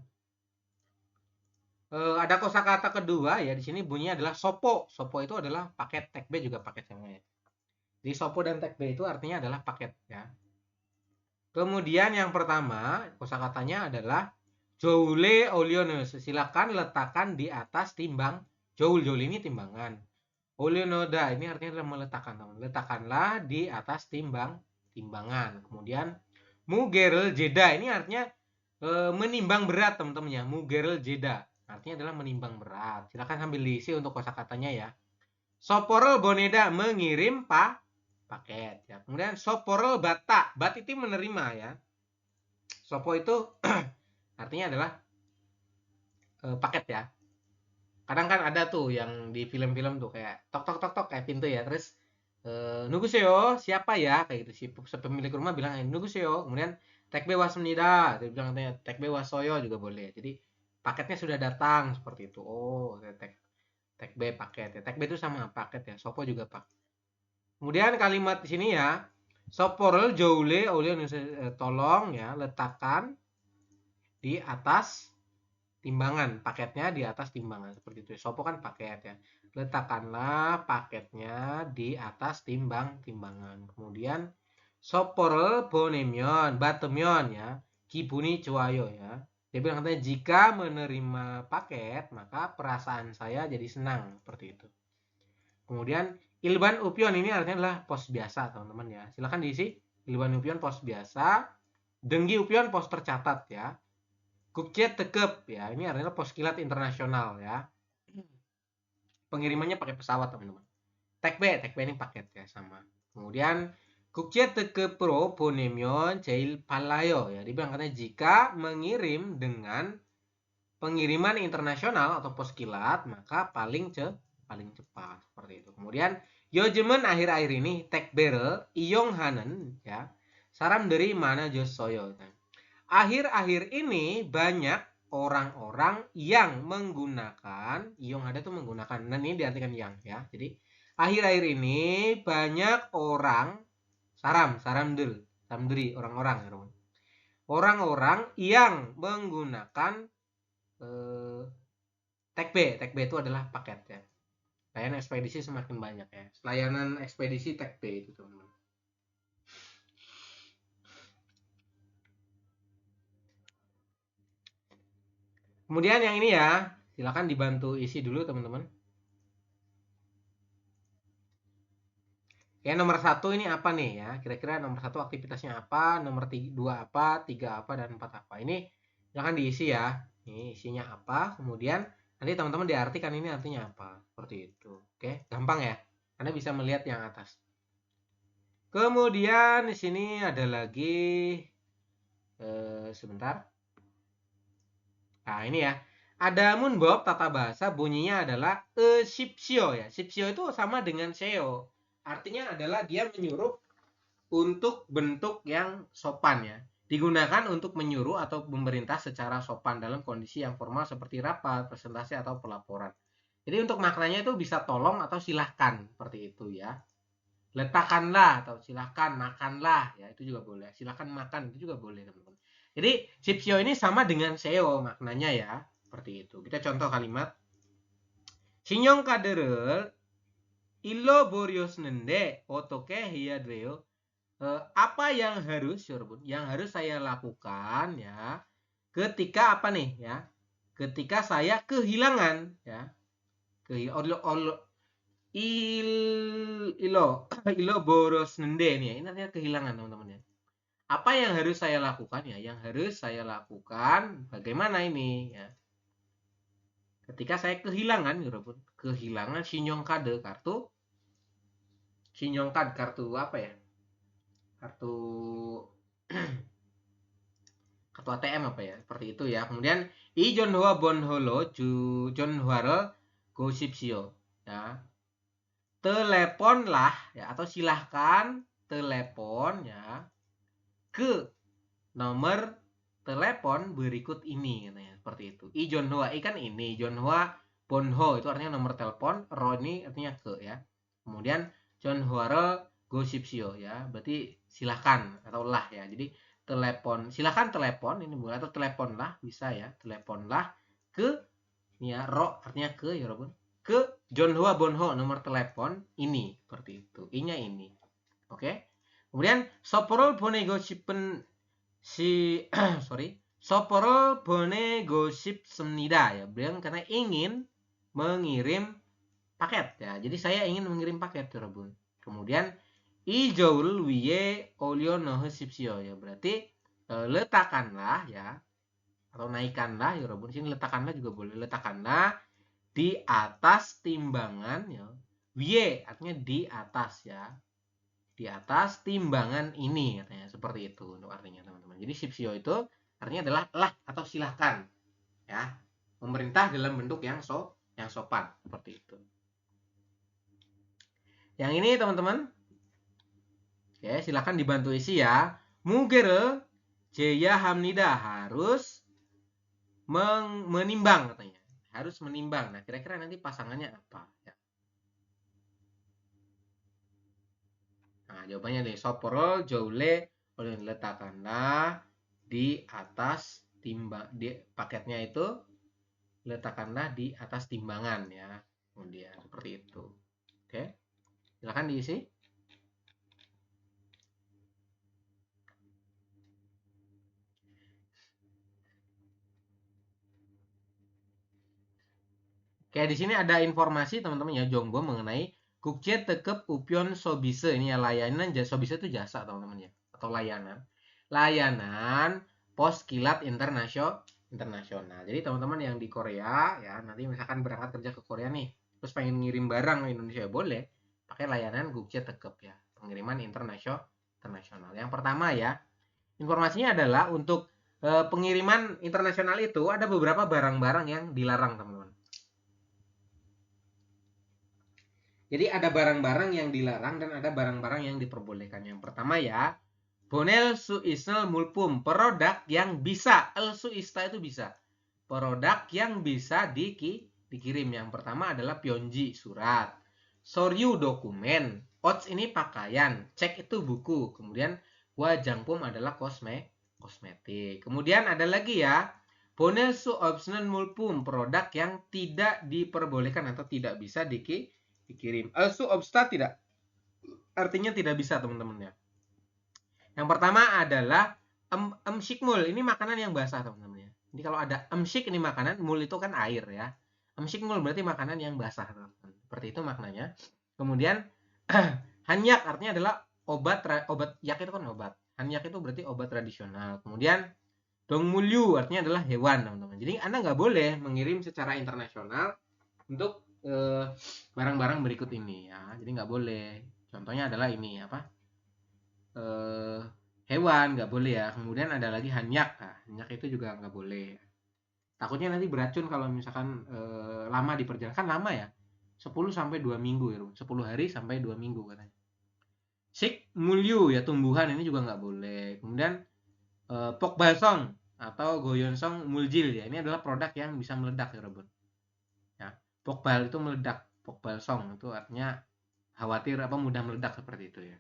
Ada kosakata kedua ya, di sini bunyinya adalah sopo. Sopo itu adalah paket, tag B juga paket semuanya. Jadi sopo dan tag B itu artinya adalah paket ya. Kemudian yang pertama, kosakatanya adalah joule olionos. Silakan letakkan di atas timbang. Joule ini timbangan. Olionoda ini artinya adalah meletakkan, teman. Letakkanlah di atas timbangan. Kemudian mugerel jeda ini artinya menimbang berat, teman-teman ya. Mugerel jeda artinya adalah menimbang berat. Silakan sambil diisi untuk kosakatanya ya. Soporel boneda mengirim paket ya. Kemudian soporel bata, bat itu menerima ya. Sopo itu artinya adalah paket ya. Kadang kan ada tuh yang di film-film tuh kayak tok tok tok tok kayak pintu ya. Terus nuguseyo, siapa ya? Kayak gitu si pemilik rumah bilang nuguseyo. Kemudian tekbe wasmnida, dia bilang katanya tekbe wasoyo juga boleh. Jadi paketnya sudah datang seperti itu. Oh, tekbe paket ya. Tekbe itu sama paket ya. Sopo juga paket. Kemudian kalimat di sini ya. Soporel joule oleh tolong ya, letakkan di atas timbangan, paketnya di atas timbangan seperti itu. Sopo kan paket ya. Letakkanlah paketnya di atas timbangan. Kemudian soporel bonemyon, batemyon ya. Kibuni cuayo ya. Dia bilang katanya jika menerima paket, maka perasaan saya jadi senang seperti itu. Kemudian ilban upion ini artinya adalah pos biasa, teman-teman ya. Silakan diisi. Ilban upion pos biasa. Denggi upion pos tercatat ya. Kukjet tekep ya, ini artinya pos kilat internasional ya. Pengirimannya pakai pesawat, teman-teman. Tag B ini paket ya sama. Kemudian Kukjet tekep pro bonemyon jail palayo ya. Dibilang katanya jika mengirim dengan pengiriman internasional atau pos kilat maka paling cepat seperti itu. Kemudian 요즘은 akhir-akhir ini 택배를 이용하는 ya. Saran dari mana Josoyo. Akhir-akhir ini banyak orang-orang yang menggunakan iong ada tuh menggunakan. Nah, ini diartikan yang ya. Jadi akhir-akhir ini banyak orang saramdri orang-orang ya, teman. Orang-orang yang menggunakan tag B itu adalah paket ya. Layanan ekspedisi semakin banyak ya. Layanan ekspedisi tag B itu, teman-teman. Kemudian yang ini ya, silakan dibantu isi dulu, teman-teman. Oke, nomor 1 ini apa nih ya? Kira-kira nomor 1 aktivitasnya apa, nomor 2 apa, 3 apa, dan 4 apa. Ini silahkan diisi ya. Ini isinya apa, kemudian nanti teman-teman diartikan ini artinya apa. Seperti itu. Oke, gampang ya. Anda bisa melihat yang atas. Kemudian di sini ada lagi sebentar. Nah, ini ya. Ada munbob tata bahasa bunyinya adalah shipsio ya. Shipsio itu sama dengan seo. Artinya adalah dia menyuruh untuk bentuk yang sopan ya. Digunakan untuk menyuruh atau memerintah secara sopan dalam kondisi yang formal seperti rapat, presentasi, atau pelaporan. Jadi untuk maknanya itu bisa tolong atau silahkan seperti itu ya. Letakkanlah atau silahkan makanlah ya, itu juga boleh. Silahkan makan itu juga boleh teman-teman. Jadi shipsio ini sama dengan seo maknanya ya, seperti itu. Kita contoh kalimat. 신용 카드를 잃어버렸는데 어떻게 해야 돼요? Apa yang harus saya lakukan ya ketika apa nih ya? Ketika saya kehilangan ya. Ilo boros nende nih ya. Ini artinya kehilangan teman-teman ya. Apa yang harus saya lakukan ya? Yang harus saya lakukan bagaimana ini ya? Ketika saya kehilangan kehilangan 신용카드 kartu apa ya? Kartu ATM apa ya? Seperti itu ya. Kemudian ijonhwa bonholo jonhwarel gosipsio ya. Teleponlah ya atau silahkan telepon ya ke nomor telepon berikut ini katanya seperti itu. Ijonhwa kan ini, jonhwa bonho itu artinya nomor telepon, ro ini artinya ke ya. Kemudian jonhwarel gosipsio ya, berarti silahkan atau lah ya. Jadi telepon, silahkan telepon ini boleh atau teleponlah bisa ya, teleponlah ke ini ya, ro artinya ke ya Robun. Ke jonhwa bonho nomor telepon ini seperti itu. I-nya ini. Oke. Kemudian soporol 보내고 싶은 soporol 보내고 싶습니다 ya. Bilang karena ingin mengirim paket ya. Jadi saya ingin mengirim paket Robun. Kemudian 이저울 위에 올려놓으십시오 ya. Berarti letakkanlah ya atau naikkanlah ya Robun. Sini letakkanlah juga boleh. Letakkanlah di atas timbangan ya. Wiye artinya di atas ya. Di atas timbangan ini katanya seperti itu untuk artinya teman-teman. Jadi shipsio itu artinya adalah lah atau silahkan ya. Memerintah dalam bentuk yang sopan seperti itu. Yang ini teman-teman. Oke, silahkan dibantu isi ya. Mugere 제야 합니다. Harus menimbang katanya. Harus menimbang. Nah, kira-kira nanti pasangannya apa ya? Nah, jawabannya nih soporol joule boleh letakkanlah di atas timbang di paketnya itu letakkanlah di atas timbangan ya. Kemudian seperti itu. Oke. Silakan diisi. Kayak di sini ada informasi teman-teman ya Jongbo mengenai Kukje tekep upion sobise. Ini ya layanan sobise itu jasa teman-teman ya atau layanan. Layanan pos kilat internasional. Jadi teman-teman yang di Korea ya nanti misalkan berangkat kerja ke Korea nih terus pengen ngirim barang ke Indonesia boleh pakai layanan Kukje tekep ya pengiriman internasional. Yang pertama ya informasinya adalah untuk pengiriman internasional itu ada beberapa barang-barang yang dilarang teman-teman. Jadi ada barang-barang yang dilarang dan ada barang-barang yang diperbolehkan. Yang pertama ya, bonel su isnel mulpum, produk yang bisa, el su ista itu bisa. Produk yang bisa dikirim. Yang pertama adalah pionji, surat. Soryu, dokumen. Ots ini pakaian. Cek itu buku. Kemudian wajangpum adalah kosmetik. Kemudian ada lagi ya, bonel su optional mulpum, produk yang tidak diperbolehkan atau tidak bisa dikirim. Also obsta tidak. Artinya tidak bisa teman-teman ya. Yang pertama adalah emshikmul. Ini makanan yang basah teman-teman ya. Jadi kalau ada emshik ini makanan, mul itu kan air ya. Emshikmul berarti makanan yang basah teman-teman. Seperti itu maknanya. Kemudian Hanyak artinya adalah obat yak itu kan obat. Hanyak itu berarti obat tradisional. Kemudian dongmulyu artinya adalah hewan, teman-teman. Jadi Anda nggak boleh mengirim secara internasional untuk barang-barang berikut ini ya. Jadi nggak boleh. Contohnya adalah ini apa? Hewan nggak boleh ya. Kemudian ada lagi hanyak. Nah, hanyak itu juga nggak boleh. Takutnya nanti beracun kalau misalkan lama di perjalanan. Kan lama ya. 10 sampai 2 minggu ya, 10 hari sampai 2 minggu katanya. Sik mulyu ya tumbuhan ini juga nggak boleh. Kemudian pokbalsong atau goyonsong muljil ya. Ini adalah produk yang bisa meledak ya, Robot. Ya, pokbal itu meledak. Pokbalsong itu artinya khawatir apa mudah meledak seperti itu ya.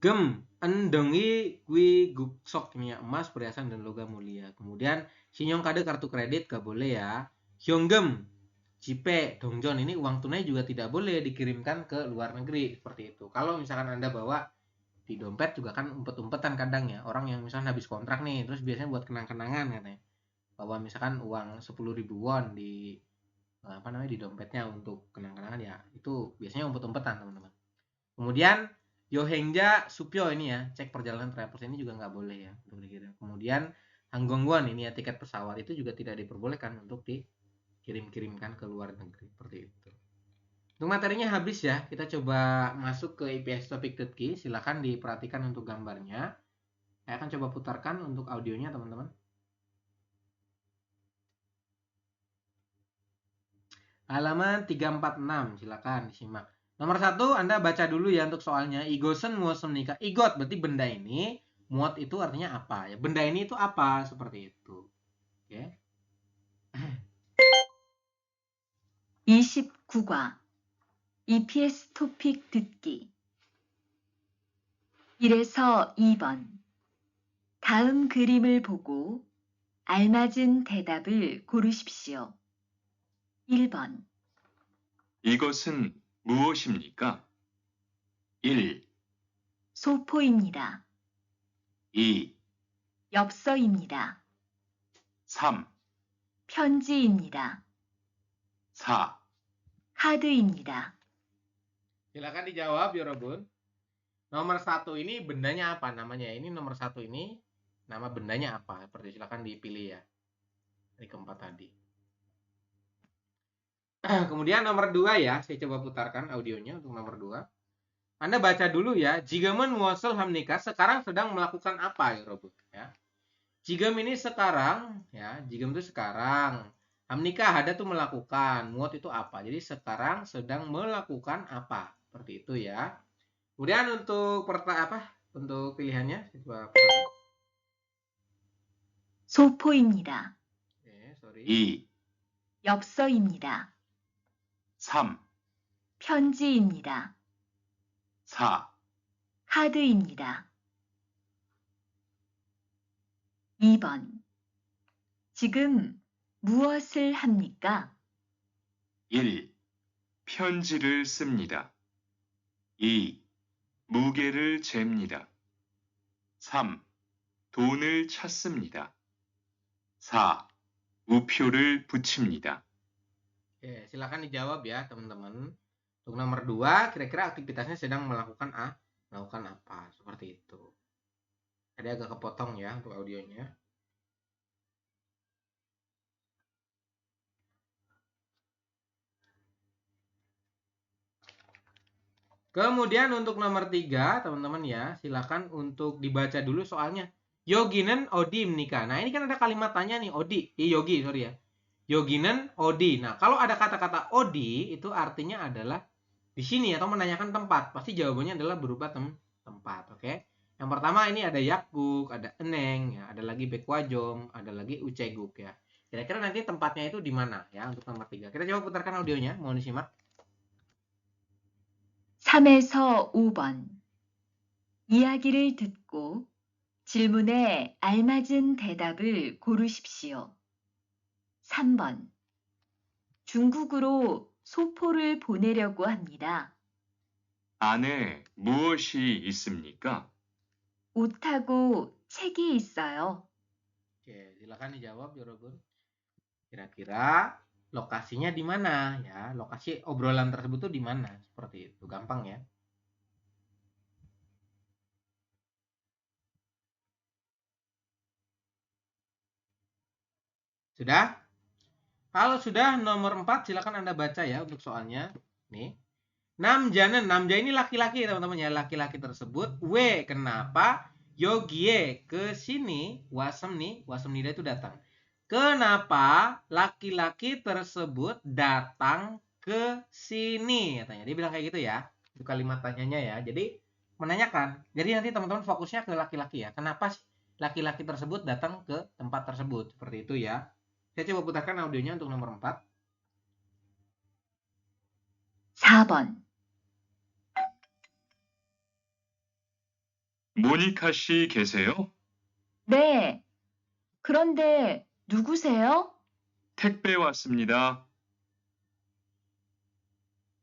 Gem, endongi kwi guksok minyak emas, perhiasan dan logam mulia. Kemudian sinyong kade kartu kredit gak boleh ya. Hyonggem, Cipe, dongjon ini uang tunai juga tidak boleh dikirimkan ke luar negeri seperti itu. Kalau misalkan Anda bawa di dompet juga kan umpet-umpetan kadang ya. Orang yang misalkan habis kontrak nih, terus biasanya buat kenang-kenangan katanya. Bawa misalkan uang 10.000 won di di dompetnya untuk kenang-kenangan ya. Itu biasanya umpet-umpetan, teman-teman. Kemudian Yohengja Supyo ini ya, cek perjalanan travels ini juga nggak boleh ya untuk dikirim. Kemudian Hanggongwon ini ya, tiket pesawat itu juga tidak diperbolehkan untuk dikirim-kirimkan ke luar negeri seperti itu. Untuk materinya habis ya, kita coba masuk ke IPS Topik Tutki. Silakan diperhatikan untuk gambarnya. Saya akan coba putarkan untuk audionya teman-teman. Halaman 346, silakan disimak. Nomor 1, Anda baca dulu ya untuk soalnya. Igosen muosen nikah. Igot berarti benda ini. Muot itu artinya apa ya? Benda ini itu apa? Seperti itu. Oke. 29과 EPS 토픽 듣기 1에서 2번 다음 그림을 보고 알맞은 대답을 고르십시오. 1번 이것은 무엇입니까? 1, 소포입니다. 2, 엽서입니다. 3, 편지입니다. 4. 카드입니다. Silakan dijawab ya Robun. Nomor 1 ini bendanya apa namanya? Ini nomor 1 ini nama bendanya apa? Seperti silakan dipilih ya. Dari keempat tadi. Kemudian nomor 2 ya, saya coba putarkan audionya untuk nomor 2. Anda baca dulu ya. Jigamen muasal hamnika sekarang sedang melakukan apa ya Robun ya. Jigam ini sekarang ya, jigam itu sekarang. Hamnika ada tuh melakukan, muat itu apa? Jadi sekarang sedang melakukan apa? Seperti itu ya. Kemudian untuk untuk pilihannya coba. 소포입니다. Oke, sorry. 2, 엽서입니다. 3, 편지입니다. 4. 카드입니다. 2번 지금 무엇을 합니까? 1. 편지를 씁니다. 2. 무게를 잽니다. 3. 돈을 찾습니다. 4. 우표를 붙입니다. Oke, silakan dijawab ya teman-teman. Untuk nomor 2, kira-kira aktivitasnya sedang melakukan apa? Seperti itu. Tadi agak kepotong ya untuk audionya. Kemudian untuk nomor 3, teman-teman ya, silakan untuk dibaca dulu soalnya. Yoginen Odi menikah. Nah, ini kan ada kalimat tanya nih, Odi. Yogi, sorry ya. Yoginen Odi. Nah, kalau ada kata-kata Odi, itu artinya adalah di sini atau menanyakan tempat. Pasti jawabannya adalah berupa tempat, oke? Yang pertama ini ada Yakguk, ada Eneng, ya, ada lagi Bekwajom, ada lagi Uceguk ya. Kira-kira nanti tempatnya itu di mana ya untuk nomor 3. Kita coba putarkan audionya, mohon disimak. 3에서 5번 이야기를 듣고 질문에 알맞은 대답을 고르십시오. 3번 중국으로 소포를 보내려고 합니다. 안에 무엇이 있습니까? 옷하고 책이 있어요. Oke, silakan dijawab, Yorobun. Kira-kira lokasinya di mana ya? Lokasi obrolan tersebut tuh di mana? Seperti itu, gampang ya. Sudah? Kalau sudah, nomor 4 silakan Anda baca ya untuk soalnya. Nih. Namjanen, namja ini laki-laki teman-teman ya, laki-laki tersebut. W kenapa? Yogie ke sini, wasemnida itu datang. Kenapa laki-laki tersebut datang ke sini? Katanya. Dia bilang kayak gitu ya. Itu kalimat tanyanya ya. Jadi menanyakan. Jadi nanti teman-teman fokusnya ke laki-laki ya. Kenapa sih laki-laki tersebut datang ke tempat tersebut? Seperti itu ya. Saya coba putarkan audionya untuk nomor 4. 4번. 모니카 씨 계세요? 네. 그런데 누구세요? 택배 왔습니다.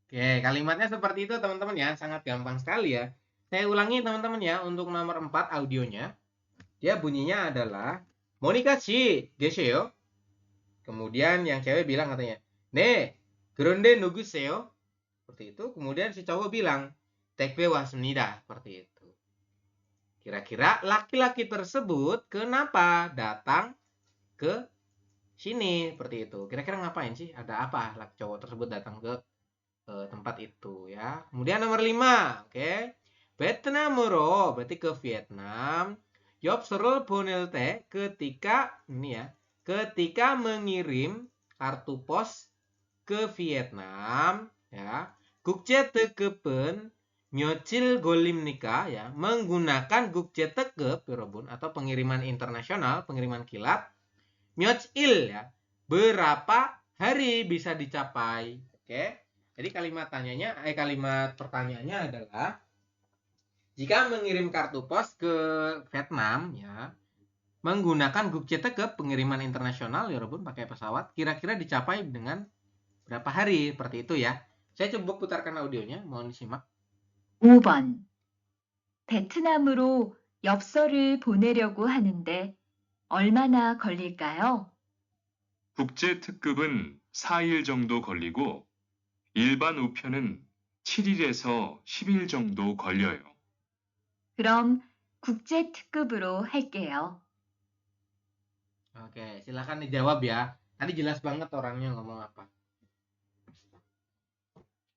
Oke, kalimatnya seperti itu teman-teman ya. Sangat gampang sekali ya. Saya ulangi teman-teman ya untuk nomor 4 audionya. Dia bunyinya adalah Monica 씨 계세요? Kemudian yang cewek bilang katanya, 네, 그런데 누구세요? Seperti itu. Kemudian si cowok bilang, 택배 왔습니다. Seperti itu. Kira-kira laki-laki tersebut kenapa datang ke sini? Seperti itu. Kira-kira ngapain sih? Ada apa laki cowok tersebut datang ke tempat itu ya. Kemudian nomor 5, oke. 베트남으로 berarti ke Vietnam. 엽서를 보낼 때 ketika ini ya, ketika mengirim kartu pos ke Vietnam ya. 국제 특급은 며칠 걸립니까 ya, menggunakan 국제 특급 여러분 atau pengiriman internasional, pengiriman kilat. 며칠 ya, berapa hari bisa dicapai. Oke. Jadi kalimat pertanyaannya adalah jika mengirim kartu pos ke Vietnam ya menggunakan 국제 특급 pengiriman internasional ya walaupun pakai pesawat, kira-kira dicapai dengan berapa hari? Seperti itu ya. Saya coba putarkan audionya, mohon disimak. 5번. 베트남으로 엽서를 보내려고 하는데 얼마나 걸릴까요? 국제 특급은 4일 정도 걸리고 일반 우편은 7일에서 10일 정도 걸려요. 그럼 국제 특급으로 할게요. Oke, silakan dijawab ya. Tadi jelas banget orangnya ngomong apa.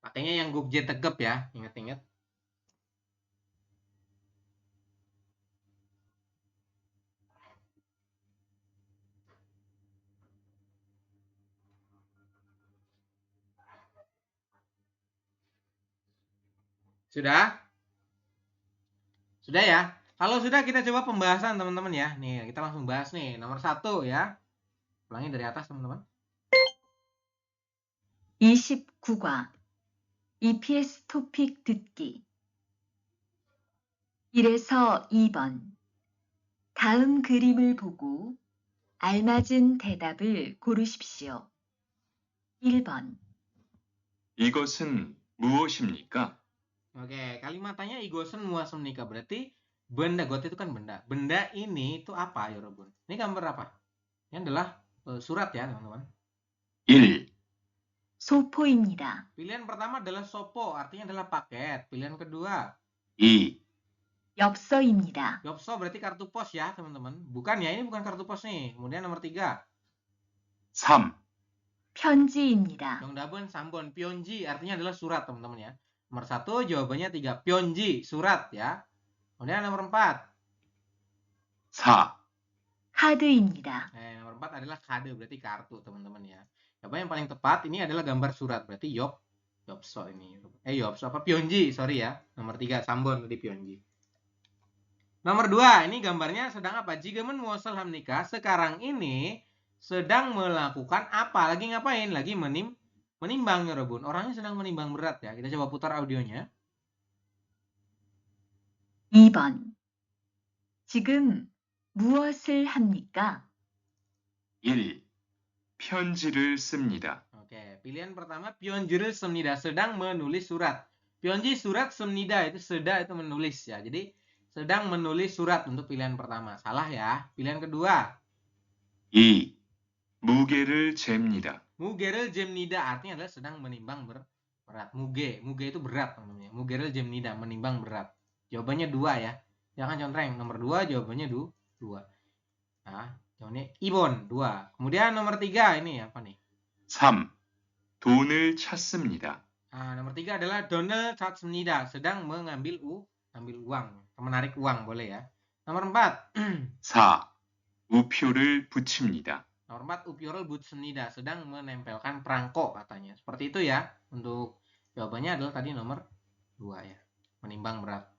Pakainya yang 국제 특급 ya, ingat-ingat. Sudah? Sudah ya? Kalau sudah kita coba pembahasan teman-teman ya. Nih, kita langsung bahas nih. Nomor 1 ya. Ulangi dari atas teman-teman. 29과 EPS 토픽 듣기 1에서 2번. 다음 그림을 보고 알맞은 대답을 고르십시오. 1번. 이것은 무엇입니까? Oke, kalimatnya igosen muasem nikah berarti benda got itu kan benda. Benda ini itu apa ya, Robun? Ini gambar apa? Ini adalah surat ya, teman-teman. 1. 소포입니다. Pilihan pertama adalah sopo, artinya adalah paket. Pilihan kedua, 2. 엽서입니다. 엽서 berarti kartu pos ya, teman-teman. Bukan ya, ini bukan kartu pos nih. Kemudian nomor 3, 3. 편지입니다. Yongdabun Sambon, Pionji artinya adalah surat, teman-teman ya. Nomor 1 jawabannya 3, Pionji, surat ya. Kemudian nomor 4, 4. 카드입니다. nomor 4 adalah kade, berarti kartu, teman-teman ya. Jawaban yang paling tepat ini adalah gambar surat, berarti Yopso ini. Yopso apa? Pionji, sorry ya. Nomor 3, Sambon tadi Pionji. Nomor 2, ini gambarnya sedang apa? Jigemen muasal hamnika, sekarang ini sedang melakukan apa? Lagi ngapain? Lagi menimbang ya, Robun. Orangnya sedang menimbang berat ya. Kita coba putar audionya. 2번. 지금 무엇을 합니까? 1. 편지를 씁니다. Oke, pilihan pertama pionjiril semnida, sedang menulis surat. Pionji surat semnida itu seda itu menulis ya. Jadi sedang menulis surat untuk pilihan pertama. Salah ya. Pilihan kedua, 2. 무게를 잽니다. mugeril jemnida artinya adalah sedang menimbang berat. Muge itu berat namanya. Mugeril jemnida menimbang berat. Jawabannya 2 ya. Jangan contreng. Nomor 2 jawabannya 2. Nah, Ini ibon 2. Kemudian nomor 3 ini apa nih? 3. 돈을 찾습니다. Nah, nomor 3 adalah 돈을 찾습니다. Sedang mengambil uang. Menarik uang boleh ya. Nomor 4. 4. 우표를 붙입니다. Nomor 4 우표를 붙입니다. Sedang menempelkan perangko katanya. Seperti itu ya. Untuk jawabannya adalah tadi nomor 2 ya. Menimbang berat.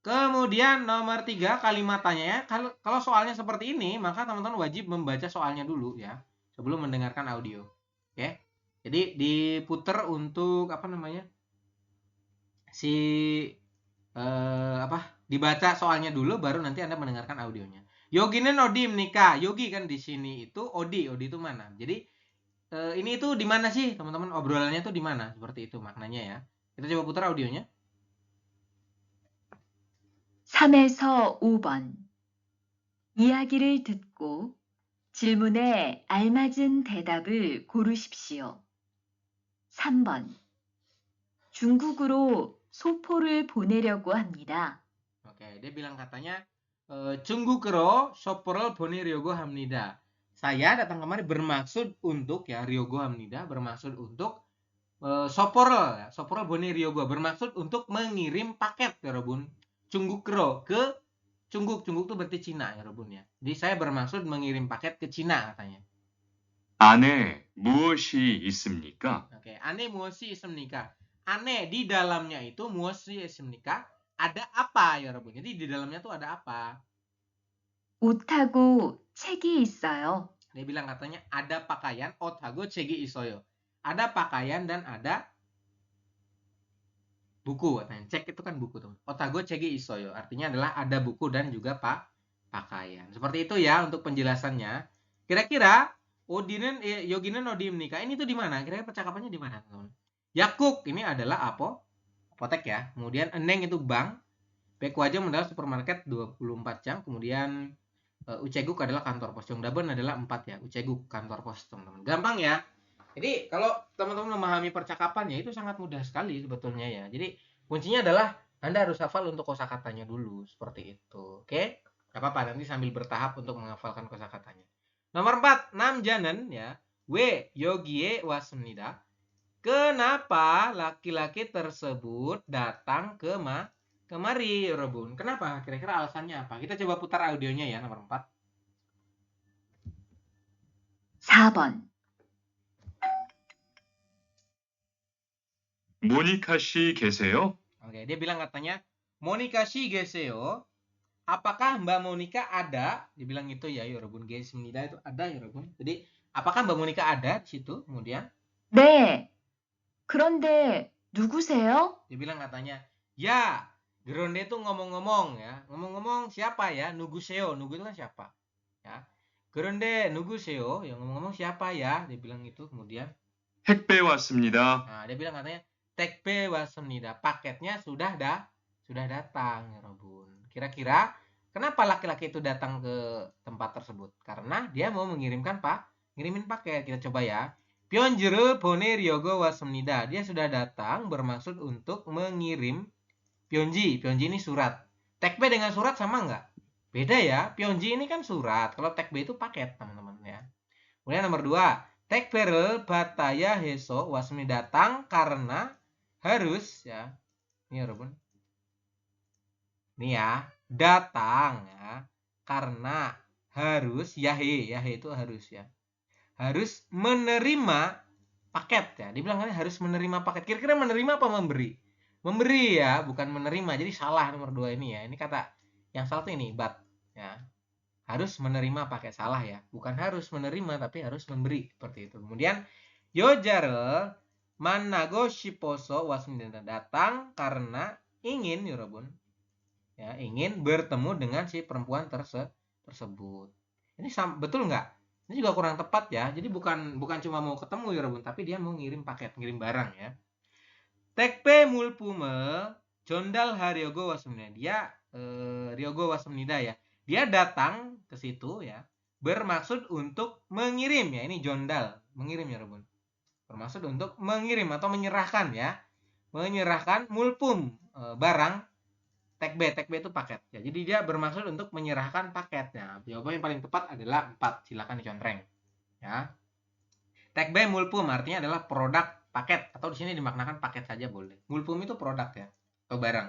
Kemudian nomor 3 kalimatannya ya. Kalau soalnya seperti ini, maka teman-teman wajib membaca soalnya dulu ya. Sebelum mendengarkan audio. Oke. Jadi diputer untuk apa namanya? Dibaca soalnya dulu baru nanti Anda mendengarkan audionya. Yogi는 어디입니까? Yogi kan di sini itu Odi itu mana? Jadi ini itu di mana sih, teman-teman? Obrolannya tuh di mana? Seperti itu maknanya ya. Kita coba putar audionya. 3에서 5번. 이야기를 듣고 질문에 알맞은 대답을 고르십시오. 3번. 중국으로 소포를 보내려고 합니다. Oke, dia bilang katanya 중국으로 소포를 보내려고 합니다. Saya datang kemari bermaksud untuk ya ryogo 합니다. Bermaksud untuk 소포를 보내려고 bermaksud untuk mengirim paket ya, 여러분. 중국으로 ke 중국 itu berarti Cina ya, 여러분 ya. Jadi saya bermaksud mengirim paket ke Cina katanya. 안에 무엇이 있습니까? Oke, 안에 무엇이 있습니까? 안에 di dalamnya itu 무엇이 있습니까? Ada apa ya, 여러분? Jadi di dalamnya tuh ada apa? 옷하고 책이 있어요. Dia bilang katanya ada pakaian, 옷하고 책이 있어요. Ada pakaian dan ada buku katanya. Cek itu kan buku, teman. 옷하고 책이 있어요. Artinya adalah ada buku dan juga pakaian. Seperti itu ya untuk penjelasannya. Kira-kira Yogi는 어디입니까? Ini tuh di mana? Kira-kira percakapannya di mana, teman? Yakuk ini adalah apotek ya. Kemudian Eneng itu bank. Baekwajem adalah supermarket 24 jam. Kemudian Uceguk adalah kantor pos. Jongdaben adalah 4 ya. Uceguk kantor pos, teman-teman. Gampang ya. Jadi kalau teman-teman memahami percakapannya itu sangat mudah sekali sebetulnya ya. Jadi kuncinya adalah Anda harus hafal untuk kosakatanya dulu seperti itu. Oke? Gak apa-apa, nanti sambil bertahap untuk menghafalkan kosakatanya. Nomor 4, 남자는 ya. 왜 여기에 왔습니다. Kenapa laki-laki tersebut datang kemari, 여러분? Kenapa? Kira-kira alasannya apa? Kita coba putar audionya ya, nomor 4. 4번. 모니카 씨 계세요? Oke, dia bilang katanya, 모니카 씨 계세요? Apakah Mbak Monica ada? Dibilang itu ya, 여러분. 계십니다 itu ada, 여러분. Jadi, apakah Mbak Monica ada di situ? Kemudian, 네. 그런데 누구세요? dia bilang katanya, ya, Gronde itu ngomong-ngomong ya. Ngomong-ngomong siapa ya? Nuguseo. Nugu itu kan siapa? Ya. Gronde 누구세요? Yang ngomong-ngomong siapa ya? Dia bilang itu. Kemudian, 택배 왔습니다. nah, dia bilang katanya, 택배 왔습니다. Paketnya sudah datang, 여러분. Kira-kira kenapa laki-laki itu datang ke tempat tersebut? Karena dia mau ngirimin paket. Kita coba ya. 편지를 보내려고 왔습니다. Dia sudah datang bermaksud untuk mengirim 편지. 편지 ini surat. 택배 dengan surat sama nggak? Beda ya. 편지 ini kan surat. Kalau 택배 itu paket, teman-teman ya. Kemudian nomor 2. 택배를 받아야 해서 왔습니다. Datang karena harus ya. Ini 여러분. Ini ya, datang ya. Karena harus yahe itu harus ya. Harus menerima paket ya. Dibilang kan harus menerima paket. Kira-kira menerima apa memberi? Memberi ya, bukan menerima. Jadi salah nomor 2 ini ya. Ini kata yang salah tuh ini but ya. Harus menerima paket, salah ya. Bukan harus menerima tapi harus memberi seperti itu. Kemudian 여자를 만나고 싶어서 왔습니다. Datang karena ingin, 여러분. Ya, ingin bertemu dengan si perempuan tersebut. Ini betul nggak? Ini juga kurang tepat ya. Jadi bukan cuma mau ketemu, 여러분, tapi dia mau ngirim paket, ngirim barang ya. 택배 물품을 전달하려고 왔습니다. Dia 려고 왔습니다 ya. Dia datang ke situ ya, bermaksud untuk mengirim ya. Ini jondal, mengirim ya, 여러분. Bermaksud untuk mengirim atau menyerahkan ya. Menyerahkan mulpum, barang Tek B itu paket. Ya, jadi dia bermaksud untuk menyerahkan paketnya. Jawaban yang paling tepat adalah 4. Silakan dicontreng. Ya. Tek B mulpum artinya adalah produk paket atau di sini dimaknakan paket saja boleh. Mulpum itu produk ya atau barang.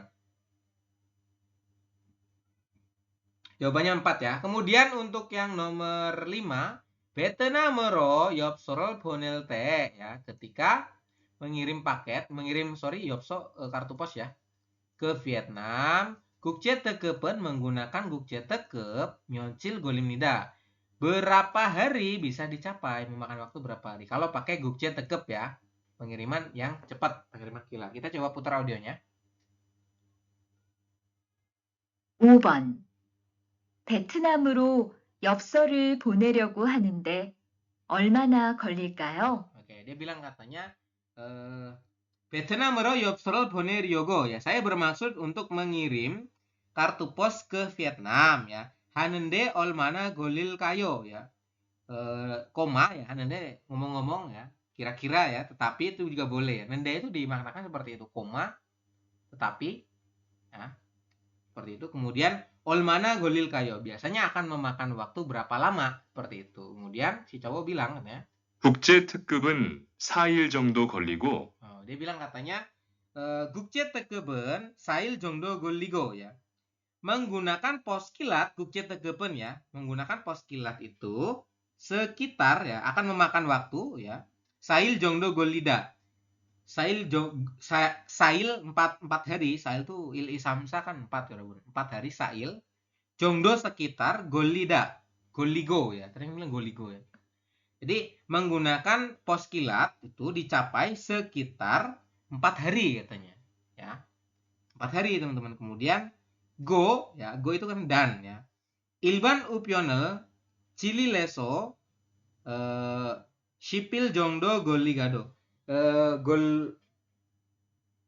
Jawabannya 4 ya. Kemudian untuk yang nomor 5, 베트남으로 엽서를 보낼 때 ya, ketika mengirim 엽서 kartu pos ya ke Vietnam, 국제특급은 menggunakan 국제특급 며칠 걸립니다. Berapa hari bisa dicapai? Memakan waktu berapa hari? Kalau pakai 국제특급 ya, pengiriman yang cepat, pengiriman kilat. Kita coba putar audionya. 5번. 베트남으로 엽서를 보내려고 하는데 얼마나 걸릴까요? Oke, dia bilang katanya 베트남으로 엽서를 보내려고 ya. Saya bermaksud untuk mengirim kartu pos ke Vietnam ya. 하는데 얼마나 걸릴까요 ya. Koma ya, 하는데 ngomong-ngomong ya, kira-kira ya, tetapi itu juga boleh ya. Nende itu dimaknakan seperti itu, koma, tetapi ya. Seperti itu. Kemudian 얼마나 걸릴까요? Biasanya akan memakan waktu berapa lama? Seperti itu. Kemudian si cowok bilang katanya, 국제특급은 4일 정도 걸리고 dia bilang katanya 국제특급은 4일 정도 걸리고 ya. Menggunakan pos kilat 국제특급은 ya, menggunakan pos kilat itu sekitar ya akan memakan waktu ya 4일 정도 걸리다. Sail 4 hari, sail itu il isamsa kan 4 ya, 4 hari sail. Jongdo sekitar golida, goligo ya. Tadi bilang goligo ya. Jadi menggunakan pos kilat itu dicapai sekitar 4 hari katanya. Ya. 4 hari teman-teman. Kemudian go ya, go itu kan dan ya. Ilban upionel cililleso sipil jongdo goligado.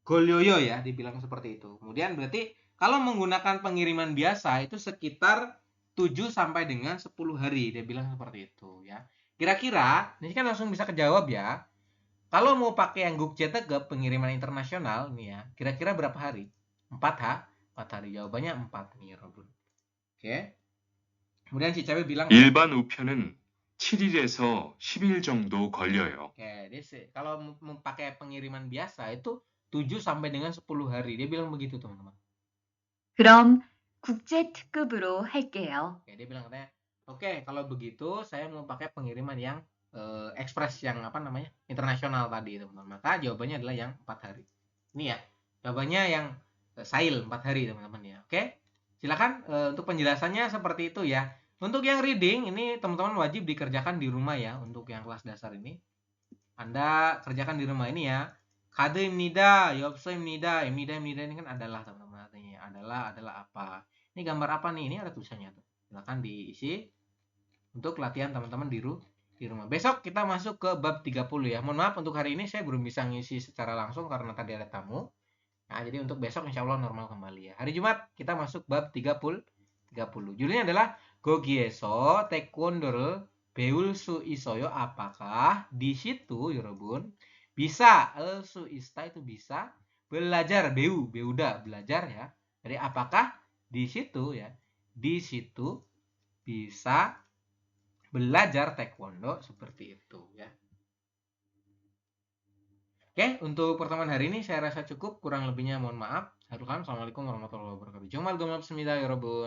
Golyoyo ya, dibilang seperti itu. Kemudian berarti kalau menggunakan pengiriman biasa itu sekitar 7 sampai dengan 10 hari, dia bilang seperti itu ya. Kira-kira, ini kan langsung bisa kejawab ya. Kalau mau pakai yang 국제특급 pengiriman internasional nih ya, kira-kira berapa hari? 4 hari. Jawabannya 4 nih, Robun. Oke. Kemudian si cewek bilang 일반 우편은 7일에서 10일 정도 걸려요. Oke, kalau mau pakai pengiriman biasa itu 7 sampai dengan 10 hari. Dia bilang begitu, teman-teman. 그럼 국제특급으로 할게요. Oke, dia bilang katanya, oke, kalau begitu saya mau pakai pengiriman yang ekspres yang apa namanya? Internasional tadi, teman-teman. Maka jawabannya adalah yang 4 hari. Ini ya. Jawabannya yang sail 4 hari, teman-teman ya. Oke. Silakan untuk penjelasannya seperti itu ya. Untuk yang reading ini teman-teman wajib dikerjakan di rumah ya untuk yang kelas dasar ini. Anda kerjakan di rumah ini ya. 카드입니다, 엽서입니다, 입니다 ini kan adalah teman-teman artinya. Adalah apa? Ini gambar apa nih? Ini ada tulisannya tuh. Silakan diisi untuk latihan teman-teman di rumah. Besok kita masuk ke bab 30 ya. Mohon maaf untuk hari ini saya belum bisa ngisi secara langsung karena tadi ada tamu. Nah, jadi untuk besok insya Allah normal kembali ya. Hari Jumat kita masuk bab 30. Judulnya adalah 거기에서 태권도를 배울 수 있어요. Apakah di situ, 여러분, bisa, su ista itu bisa belajar, beuda belajar ya. Jadi apakah di situ ya, di situ bisa belajar taekwondo seperti itu ya. Oke, untuk pertemuan hari ini saya rasa cukup, kurang lebihnya mohon maaf. Assalamualaikum warahmatullahi wabarakatuh. Jumal gomab semida ya Rabbun.